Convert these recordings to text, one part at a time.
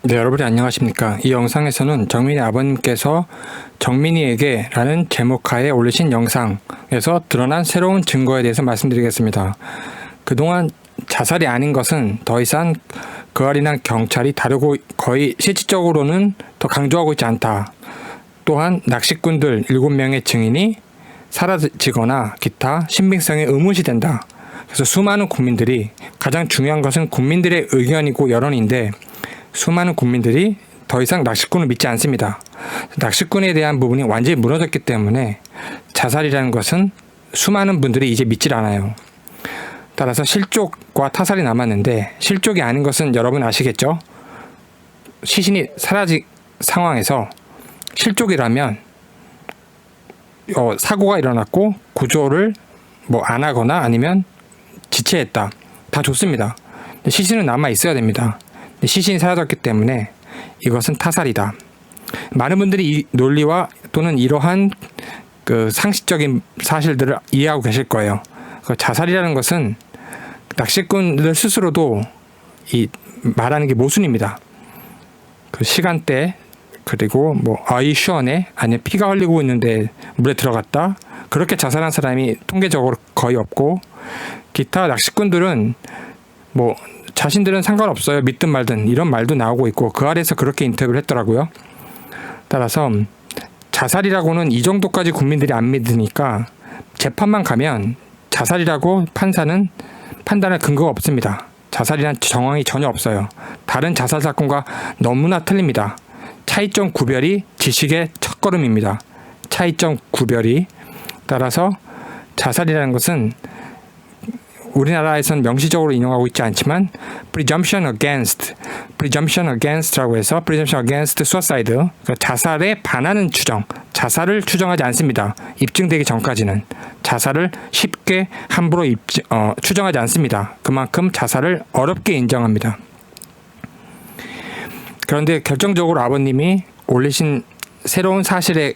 네, 여러분이 안녕하십니까. 이 영상에서는 정민이 아버님께서 정민이에게 라는 제목하에 올리신 영상에서 드러난 새로운 증거에 대해서 말씀드리겠습니다. 그동안 자살이 아닌 것은 더 이상 그알이나 경찰이 다루고 거의 실질적으로는 더 강조하고 있지 않다. 또한 낚시꾼들 7명의 증인이 사라지거나 기타 신빙성이 의문시된다. 그래서 수많은 국민들이, 가장 중요한 것은 국민들의 의견이고 여론인데, 수많은 국민들이 더 이상 낚시꾼을 믿지 않습니다. 낚시꾼에 대한 부분이 완전히 무너졌기 때문에 자살이라는 것은 수많은 분들이 이제 믿질 않아요. 따라서 실족과 타살이 남았는데, 실족이 아닌 것은 여러분 아시겠죠? 시신이 사라진 상황에서 실족이라면 사고가 일어났고 구조를 안 하거나 아니면 지체했다, 다 좋습니다. 시신은 남아 있어야 됩니다. 시신이 사라졌기 때문에 이것은 타살이다. 많은 분들이 이 논리와 또는 이러한 그 상식적인 사실들을 이해하고 계실 거예요. 자살이라는 것은 낚시꾼들 스스로도 말하는 게 모순입니다. 그 시간대, 그리고 아이 시원해, 아니면 피가 흘리고 있는데 물에 들어갔다, 그렇게 자살한 사람이 통계적으로 거의 없고, 기타 낚시꾼들은 자신들은 상관없어요, 믿든 말든, 이런 말도 나오고 있고, 그 아래에서 그렇게 인터뷰를 했더라고요. 따라서 자살이라고는 이 정도까지 국민들이 안 믿으니까 재판만 가면 자살이라고 판사는 판단할 근거가 없습니다. 자살이란 정황이 전혀 없어요. 다른 자살 사건과 너무나 틀립니다. 차이점 구별이 지식의 첫걸음입니다. 차이점 구별이. 따라서 자살이라는 것은 우리나라에서는 명시적으로 인용하고 있지 않지만 presumption against라고 해서 presumption against suicide, 그러니까 자살에 반하는 추정, 자살을 추정하지 않습니다. 입증되기 전까지는 자살을 쉽게 함부로 추정하지 않습니다. 그만큼 자살을 어렵게 인정합니다. 그런데 결정적으로 아버님이 올리신 새로운 사실에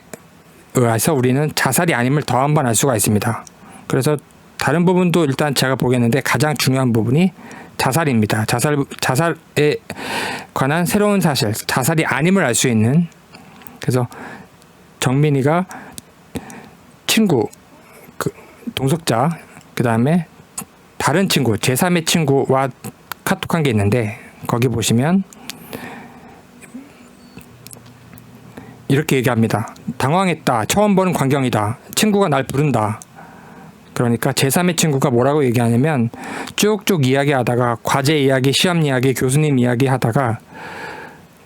의해서 우리는 자살이 아님을 더 한 번 알 수가 있습니다. 그래서 다른 부분도 일단 제가 보겠는데, 가장 중요한 부분이 자살입니다. 자살에 관한 새로운 사실, 자살이 아님을 알 수 있는. 그래서 정민이가 친구, 동석자, 그 다음에 다른 친구, 제3의 친구와 카톡한 게 있는데, 거기 보시면 이렇게 얘기합니다. 당황했다. 처음 보는 광경이다. 친구가 날 부른다. 그러니까 제3의 친구가 뭐라고 얘기하냐면, 쭉쭉 이야기하다가 과제 이야기, 시험 이야기, 교수님 이야기 하다가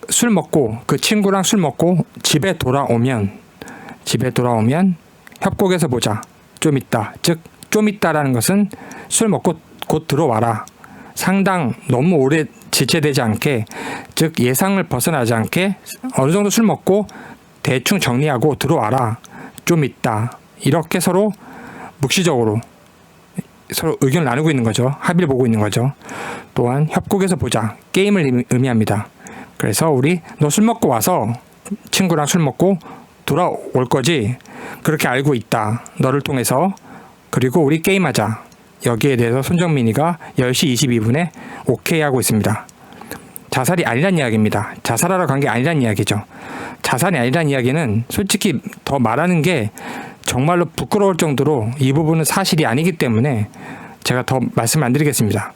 술 먹고, 그 친구랑 술 먹고 집에 돌아오면 협곡에서 보자. 좀 있다. 즉 좀 있다라는 것은 술 먹고 곧 들어와라. 상당 너무 오래 지체되지 않게, 즉 예상을 벗어나지 않게 어느 정도 술 먹고 대충 정리하고 들어와라. 좀 있다. 이렇게 서로 묵시적으로 서로 의견을 나누고 있는 거죠. 합의를 보고 있는 거죠. 또한 협곡에서 보자. 게임을 의미합니다. 그래서 너 술 먹고 와서 친구랑 술 먹고 돌아올 거지? 그렇게 알고 있다. 너를 통해서. 그리고 우리 게임하자. 여기에 대해서 손정민이가 10시 22분에 오케이 하고 있습니다. 자살이 아니란 이야기입니다. 자살하러 간 게 아니란 이야기죠. 자살이 아니란 이야기는 솔직히 더 말하는 게 정말로 부끄러울 정도로 이 부분은 사실이 아니기 때문에 제가 더 말씀 안 드리겠습니다.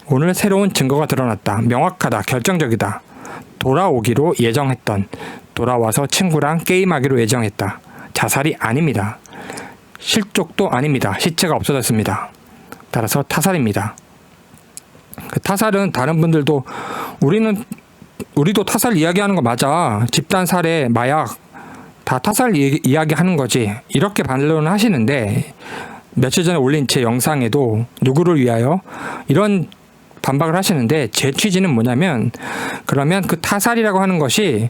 오늘 새로운 증거가 드러났다. 명확하다. 결정적이다. 돌아오기로 예정했던, 돌아와서 친구랑 게임하기로 예정했다. 자살이 아닙니다. 실족도 아닙니다. 시체가 없어졌습니다. 따라서 타살입니다. 그 타살은 다른 분들도 우리도 타살 이야기하는 거 맞아. 집단 살해, 마약 다 타살 이야기하는 거지. 이렇게 반론을 하시는데, 며칠 전에 올린 제 영상에도 누구를 위하여 이런 반박을 하시는데, 제 취지는 뭐냐면, 그러면 그 타살이라고 하는 것이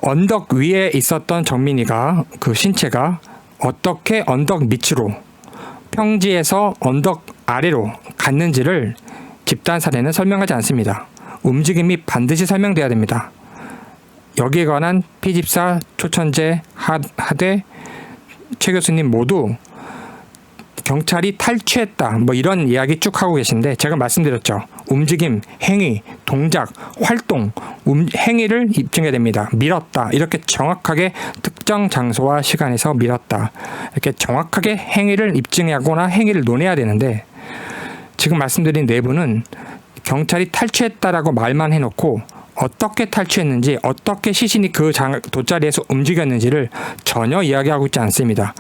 언덕 위에 있었던 정민이가, 그 신체가 어떻게 언덕 밑으로, 평지에서 언덕 아래로 갔는지를 집단 살해는 설명하지 않습니다. 움직임이 반드시 설명돼야 됩니다. 여기에 관한 피집사, 초천재, 하대, 최 교수님 모두 경찰이 탈취했다 이런 이야기 쭉 하고 계신데, 제가 말씀드렸죠. 움직임, 행위, 동작, 활동, 행위를 입증해야 됩니다. 밀었다. 이렇게 정확하게 특정 장소와 시간에서 밀었다. 이렇게 정확하게 행위를 입증하거나 행위를 논해야 되는데 지금 말씀드린 내부는 경찰이 탈취했다라고 말만 해놓고 어떻게 탈취했는지 어떻게 시신이 그 돗자리에서 움직였는지를 전혀 이야기하고 있지 않습니다.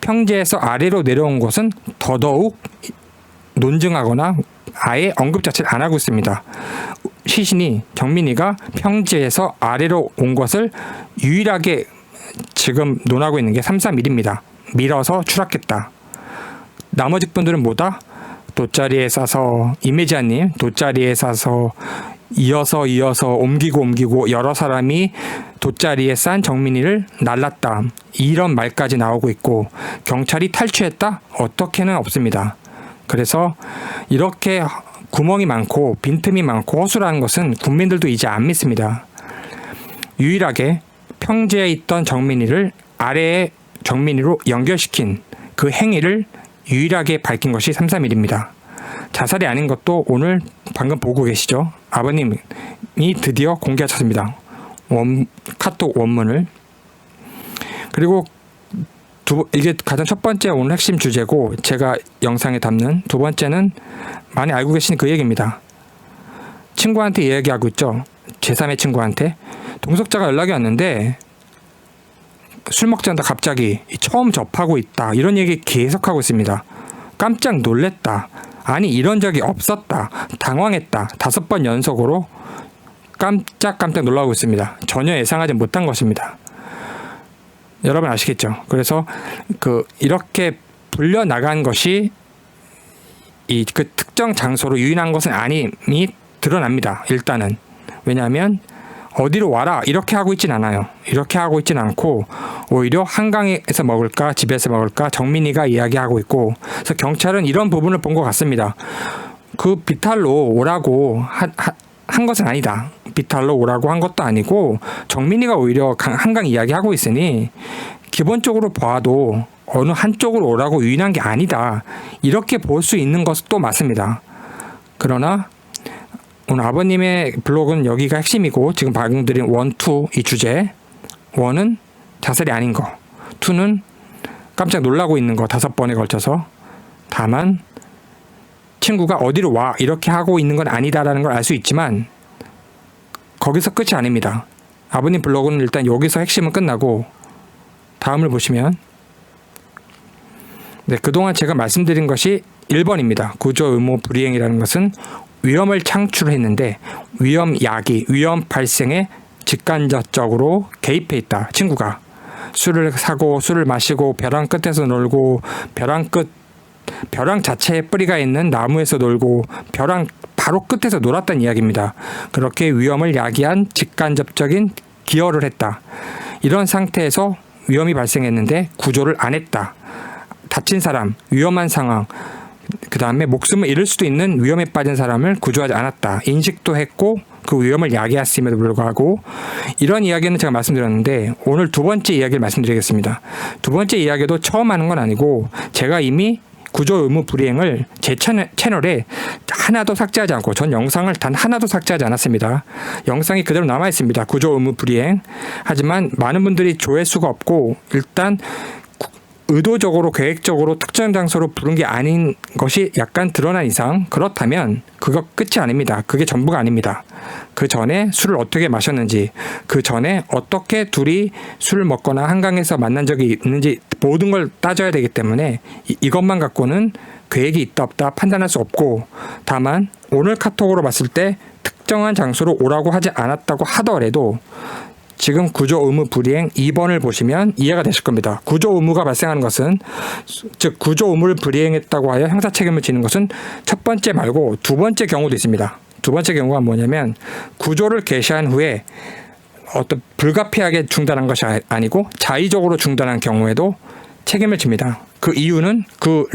평지에서 아래로 내려온 것은 더더욱 논증하거나 아예 언급 자체를 안 하고 있습니다. 시신이 정민이가 평지에서 아래로 온 것을 유일하게 지금 논하고 있는 게 331입니다. 밀어서 추락했다. 나머지 분들은 뭐다? 돗자리에 싸서 이미지아님 돗자리에 싸서 이어서 옮기고 여러 사람이 돗자리에 싼 정민이를 날랐다. 이런 말까지 나오고 있고 경찰이 탈취했다? 어떻게는 없습니다. 그래서 이렇게 구멍이 많고 빈틈이 많고 허술한 것은 국민들도 이제 안 믿습니다. 유일하게 평지에 있던 정민이를 아래의 정민이로 연결시킨 그 행위를 유일하게 밝힌 것이 331입니다. 자살이 아닌 것도 오늘 방금 보고 계시죠? 아버님이 드디어 공개하셨습니다. 카톡 원문을. 그리고 이게 가장 첫 번째 오늘 핵심 주제고 제가 영상에 담는 두 번째는 많이 알고 계신 그 얘기입니다. 친구한테 이야기하고 있죠. 제3의 친구한테. 동석자가 연락이 왔는데 술 먹지 않다 갑자기 처음 접하고 있다. 이런 얘기 계속 하고 있습니다. 깜짝 놀랬다. 아니 이런 적이 없었다. 당황했다. 5번 연속으로 깜짝 놀라고 있습니다. 전혀 예상하지 못한 것입니다. 여러분 아시겠죠? 그래서 이렇게 불려 나간 것이 그 특정 장소로 유인한 것은 아님이 드러납니다. 일단은 왜냐하면 어디로 와라 이렇게 하고 있진 않아요. 이렇게 하고 있진 않고 오히려 한강에서 먹을까 집에서 먹을까 정민이가 이야기하고 있고 그래서 경찰은 이런 부분을 본 것 같습니다. 그 비탈로 오라고 한 것은 아니다. 비탈로 오라고 한 것도 아니고 정민이가 오히려 한강 이야기하고 있으니 기본적으로 봐도 어느 한쪽으로 오라고 유인한 게 아니다. 이렇게 볼 수 있는 것도 맞습니다. 그러나 오늘 아버님의 블로그는 여기가 핵심이고 지금 방금 드린 1, 2 이 주제 1은 자살이 아닌 거 2는 깜짝 놀라고 있는 거 5번에 걸쳐서 다만 친구가 어디로 와 이렇게 하고 있는 건 아니다라는 걸 알 수 있지만 거기서 끝이 아닙니다. 아버님 블로그는 일단 여기서 핵심은 끝나고 다음을 보시면 그동안 제가 말씀드린 것이 1번입니다. 구조 의무 불이행이라는 것은 위험을 창출했는데 위험 야기, 위험 발생에 직간접적으로 개입해 있다. 친구가 술을 사고 술을 마시고 벼랑 끝에서 놀고 벼랑 자체에 뿌리가 있는 나무에서 놀고 벼랑 바로 끝에서 놀았다는 이야기입니다. 그렇게 위험을 야기한 직간접적인 기여를 했다. 이런 상태에서 위험이 발생했는데 구조를 안 했다. 다친 사람, 위험한 상황, 그 다음에 목숨을 잃을 수도 있는 위험에 빠진 사람을 구조하지 않았다. 인식도 했고 그 위험을 야기했음에도 불구하고 이런 이야기는 제가 말씀드렸는데 오늘 두 번째 이야기를 말씀드리겠습니다. 두 번째 이야기도 처음 하는 건 아니고 제가 이미 구조 의무 불이행을 제 채널에 하나도 삭제하지 않고 전 영상을 단 하나도 삭제하지 않았습니다. 영상이 그대로 남아 있습니다. 구조 의무 불이행. 하지만 많은 분들이 조회수가 없고 일단 의도적으로 계획적으로 특정 장소로 부른 게 아닌 것이 약간 드러난 이상 그렇다면 그거 끝이 아닙니다. 그게 전부가 아닙니다. 그 전에 술을 어떻게 마셨는지 그 전에 어떻게 둘이 술을 먹거나 한강에서 만난 적이 있는지 모든 걸 따져야 되기 때문에 이것만 갖고는 계획이 있다 없다 판단할 수 없고 다만 오늘 카톡으로 봤을 때 특정한 장소로 오라고 하지 않았다고 하더라도 지금 구조 의무 불이행 2번을 보시면 이해가 되실 겁니다. 구조 의무가 발생하는 것은 즉 구조 의무를 불이행했다고 하여 형사 책임을 지는 것은 첫 번째 말고 두 번째 경우도 있습니다. 두 번째 경우가 뭐냐면 구조를 개시한 후에 어떤 불가피하게 중단한 것이 아니고 자의적으로 중단한 경우에도 책임을 집니다. 그 이유는 그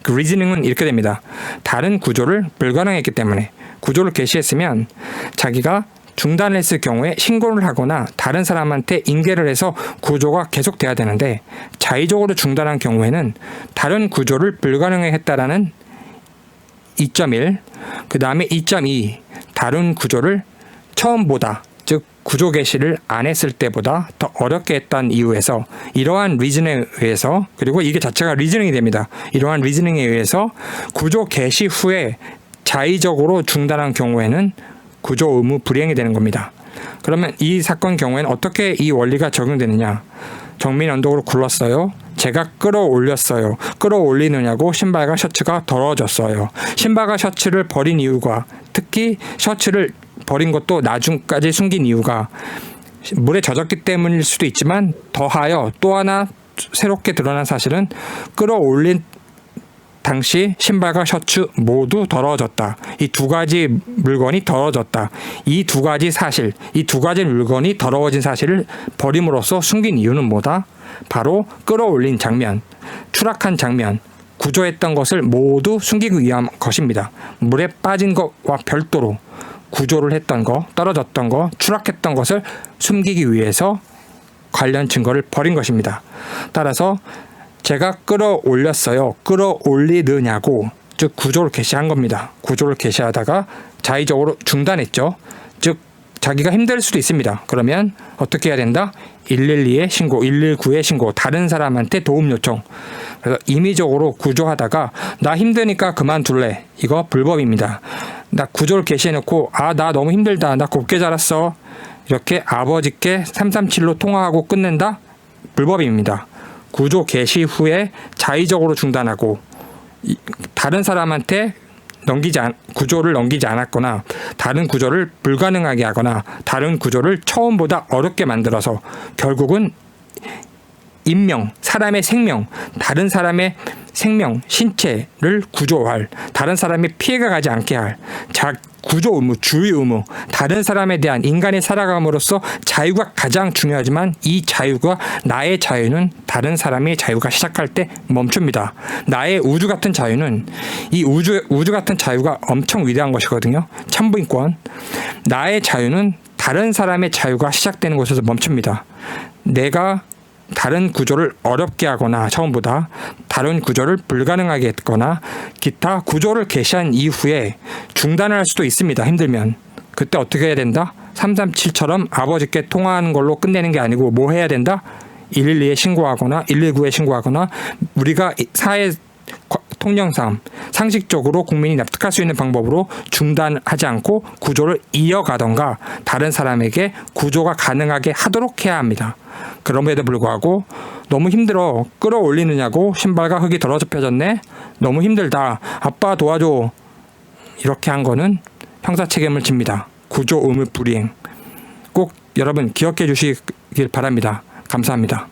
리즈닝은 이렇게 됩니다. 다른 구조를 불가능했기 때문에 구조를 개시했으면 자기가 중단을 했을 경우에 신고를 하거나 다른 사람한테 인계를 해서 구조가 계속돼야 되는데 자의적으로 중단한 경우에는 다른 구조를 불가능하게 했다라는 2.1, 그 다음에 2.2 다른 구조를 처음보다, 즉 구조 개시를 안 했을 때보다 더 어렵게 했던 이유에서, 이러한 리즈닝에 의해서, 그리고 이게 자체가 리즈닝이 됩니다. 이러한 리즈닝에 의해서 구조 개시 후에 자의적으로 중단한 경우에는 구조 의무 불이행이 되는 겁니다. 그러면 이 사건 경우에는 어떻게 이 원리가 적용되느냐? 정민 언덕으로 굴렀어요. 제가 끌어올렸어요. 끌어올리느냐고 신발과 셔츠가 더러워졌어요. 신발과 셔츠를 버린 이유가, 특히 셔츠를 버린 것도 나중까지 숨긴 이유가 물에 젖었기 때문일 수도 있지만, 더하여 또 하나 새롭게 드러난 사실은 끌어올린 당시 신발과 셔츠 모두 더러워졌다. 이 두 가지 물건이 더러워졌다. 이 두 가지 사실, 이 두 가지 물건이 더러워진 사실을 버림으로써 숨긴 이유는 뭐다? 바로 끌어올린 장면, 추락한 장면, 구조했던 것을 모두 숨기기 위한 것입니다. 물에 빠진 것과 별도로 구조를 했던 거, 떨어졌던 거, 추락했던 것을 숨기기 위해서 관련 증거를 버린 것입니다. 따라서 제가 끌어올렸어요. 끌어올리느냐고, 즉 구조를 개시한 겁니다. 구조를 개시하다가 자의적으로 중단했죠. 즉 자기가 힘들 수도 있습니다. 그러면 어떻게 해야 된다? 112에 신고, 119에 신고, 다른 사람한테 도움 요청. 그래서 임의적으로 구조하다가 나 힘드니까 그만둘래. 이거 불법입니다. 나 구조를 개시해놓고 나 너무 힘들다. 나 곱게 자랐어. 이렇게 아버지께 337로 통화하고 끝낸다? 불법입니다. 구조 개시 후에 자의적으로 중단하고 다른 사람한테 구조를 넘기지 않았거나, 다른 구조를 불가능하게 하거나, 다른 구조를 처음보다 어렵게 만들어서 결국은 인명, 사람의 생명, 다른 사람의 생명, 신체를 구조할, 다른 사람이 피해가 가지 않게 할 구조 의무, 주의 의무, 다른 사람에 대한 인간이 살아감으로써 자유가 가장 중요하지만, 이 자유가, 나의 자유는 다른 사람의 자유가 시작할 때 멈춥니다. 나의 우주 같은 자유는, 이 우주 같은 자유가 엄청 위대한 것이거든요. 천부인권. 나의 자유는 다른 사람의 자유가 시작되는 곳에서 멈춥니다. 내가 다른 구조를 어렵게 하거나, 처음보다 다른 구조를 불가능하게 했거나, 기타 구조를 개시한 이후에 중단을 할 수도 있습니다. 힘들면. 그때 어떻게 해야 된다? 337처럼 아버지께 통화하는 걸로 끝내는 게 아니고 뭐 해야 된다? 112에 신고하거나 119에 신고하거나, 우리가 사회 통념상 상식적으로 국민이 납득할 수 있는 방법으로 중단하지 않고 구조를 이어가던가, 다른 사람에게 구조가 가능하게 하도록 해야 합니다. 그럼에도 불구하고 너무 힘들어, 끌어올리느냐고 신발과 흙이 더러워졌네, 너무 힘들다, 아빠 도와줘, 이렇게 한 거는 형사 책임을 집니다. 구조 의무 불이행. 꼭 여러분 기억해 주시길 바랍니다. 감사합니다.